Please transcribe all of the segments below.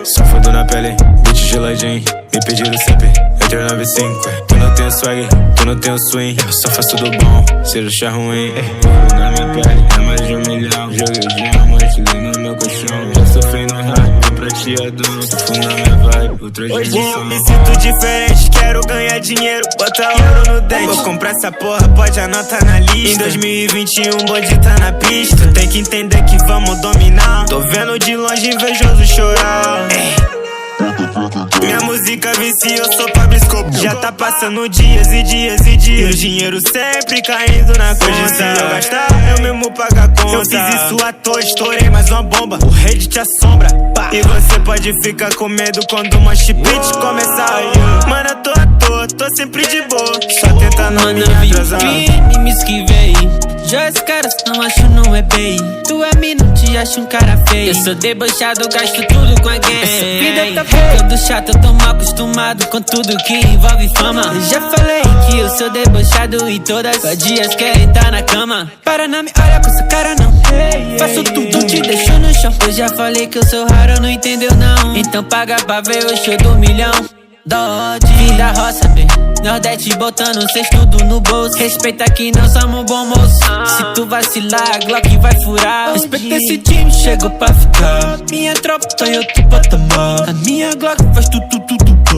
Só foda na pele, beat geladinho. Me pediram sempre, eu 395. Tu não tem swag, tu não tem o swing. Eu só faço tudo bom, se deixar ruim. Fogo na minha pele, é mais de 1 milhão. Joguei diamante, li no meu colchão. Já sofri no rap, prateadão. Tô fundo na minha vibe, outra dimensão. Hoje eu me sinto diferente, quero ganhar dinheiro, botar ouro no dente. Vou comprar essa porra, pode anotar na lista. Em 2021, bonde tá na pista. Tem que entender que vamos dominar. Tô vendo de longe, invejoso chorar. Minha música vicia, eu sou Pablo Escobar. Já tá passando dias e dias e dias. E o dinheiro sempre caindo na conta. Hoje se eu gastar, eu mesmo pago a conta. Eu fiz isso à toa, estourei mais uma bomba. O rede te assombra, pá. E você pode ficar com medo quando o mosh pit começar. Mano, eu tô à toa, tô sempre de boa. Só tenta não me atrasar. Mano, me esquivei. Já os caras não acham, não é bem. Tu é mim, não te acho um cara feio. Eu sou debochado, gasto tudo com alguém. Essa vida tá ficando chata, eu tô mal acostumado com tudo que envolve fama. Eu já falei que eu sou debochado e todas as dias querem tá na cama. Para, não me olha com essa cara não. Faço tudo, te deixo no chão. Eu já falei que eu sou raro, não entendeu não. Então paga pra ver o show do milhão. Dodge, vim da roça, bem Nordeste botando cês tudo no bolso. Respeita que não somos bom moço. Se tu vacilar, a Glock vai furar. Respeita esse time, chegou pra ficar. Minha tropa tá em outro patamar. A minha Glock faz tudo.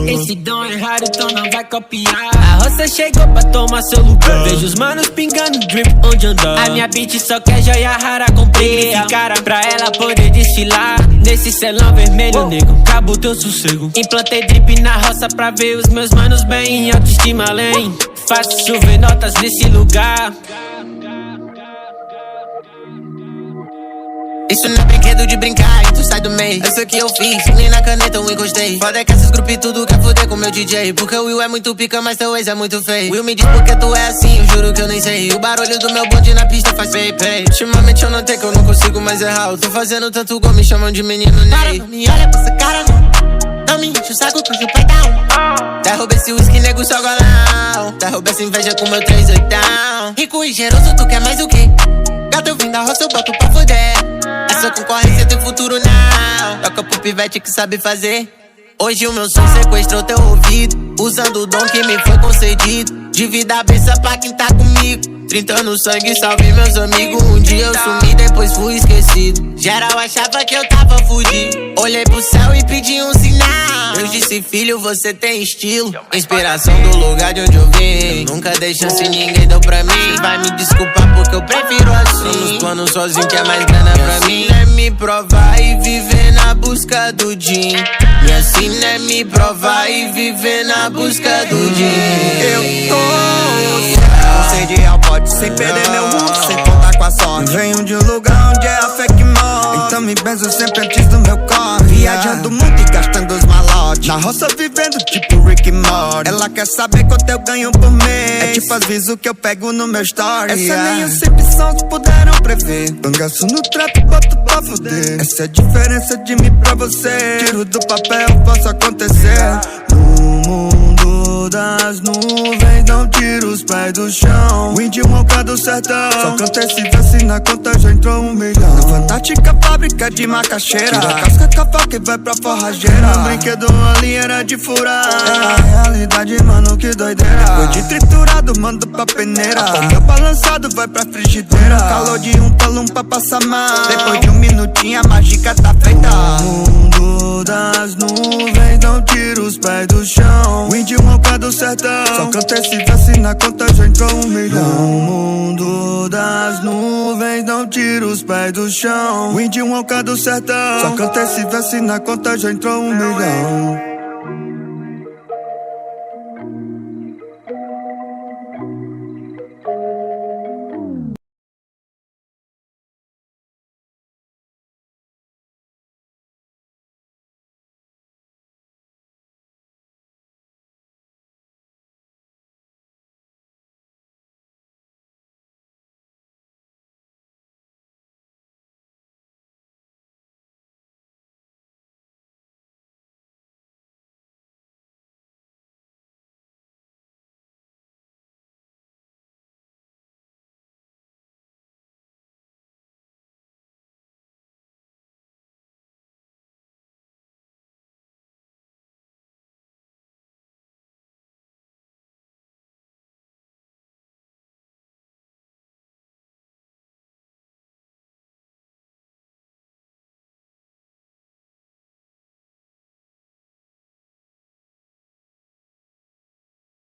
Esse dom é raro, então não vai copiar. A roça chegou pra tomar seu lugar. Vejo os manos pingando drip onde andar. A minha bitch só quer joia rara, comprei esse cara pra ela poder desfilar. Nesse celão vermelho, nego, acabou teu sossego. Implantei drip na roça pra ver os meus manos bem. Autoestima além, faço chover notas nesse lugar. Isso não é brinquedo de brincar, e tu sai do meio. Essa que eu fiz, nem na caneta eu encostei. Foda é que esses grupos tudo quer foder com meu DJ. Porque o Will é muito pica, mas teu ex é muito feio. Will me diz porque tu é assim, eu juro que eu nem sei. O barulho do meu bonde na pista faz pay. Ultimamente eu notei que eu não consigo mais errar. Eu tô fazendo tanto gol, me chamam de menino Ney. Para, não me olha com essa cara não. Não me enche o saco que hoje o pai tá um. Derruba esse whisky, nego, só golão. Derruba essa inveja com meu 38. Rico e cheiroso, tu quer mais o quê? Gato, eu vim da roça, eu boto pra foder. Essa concorrência tem futuro não. Toca pro pivete que sabe fazer. Hoje o meu som sequestrou teu ouvido, usando o dom que me foi concedido. Divida a benção pra quem tá comigo. 30 no sangue, salve meus amigos. Um dia eu sumi, depois fui esquecido. Geral achava que eu tava fudido. Olhei pro céu e pedi um sinal. Eu disse, filho, você tem estilo. Inspiração do lugar de onde eu vim. Nunca dei chance, ninguém deu pra mim. Vai me desculpar porque eu prefiro assim. Nos planos sozinho que é mais grana pra mim. É me provar e viver na busca do din. Minha sina é me provar e viver na busca do din. Eu tô sem de real, pode sem perder meu mundo, sem contar com a sorte. Venho de um lugar onde é a fé que morre. Então me benzo sempre antes do meu corre. Viajando o mundo e gastando os malotes. Na roça vivendo tipo Rick e Morty. Ela quer saber quanto eu ganho por mês. É tipo aviso que eu pego no meu story. Essa nem os Simpsons puderam prever. Bangaço no trato, boto pra fuder. Essa é a diferença de mim pra você. Tiro do papel, posso acontecer. No mundo das nuvens, não tiro os pés do chão. Windy Moca do sertão. Só canta esse verso na conta já entrou 1 milhão. Na fantástica fábrica de macaxeira. Tira a casca, cavaca e vai pra forrageira. O brinquedo ali era de furar. É a realidade, mano, que doideira. Depois de triturado, mando pra peneira. A ponta balançado, vai pra frigideira. Calor de um talão pra passar mal. Depois de 1 minutinho, a mágica tá feita. No mundo das nuvens, não tiro os pés do chão. Windy Moca do sertão. Só canta esse verso na conta já entrou 1 milhão. No mundo das nuvens, não tiro os pés do chão. Windy Moca do sertão. Só canta esse verso na conta já entrou 1 milhão.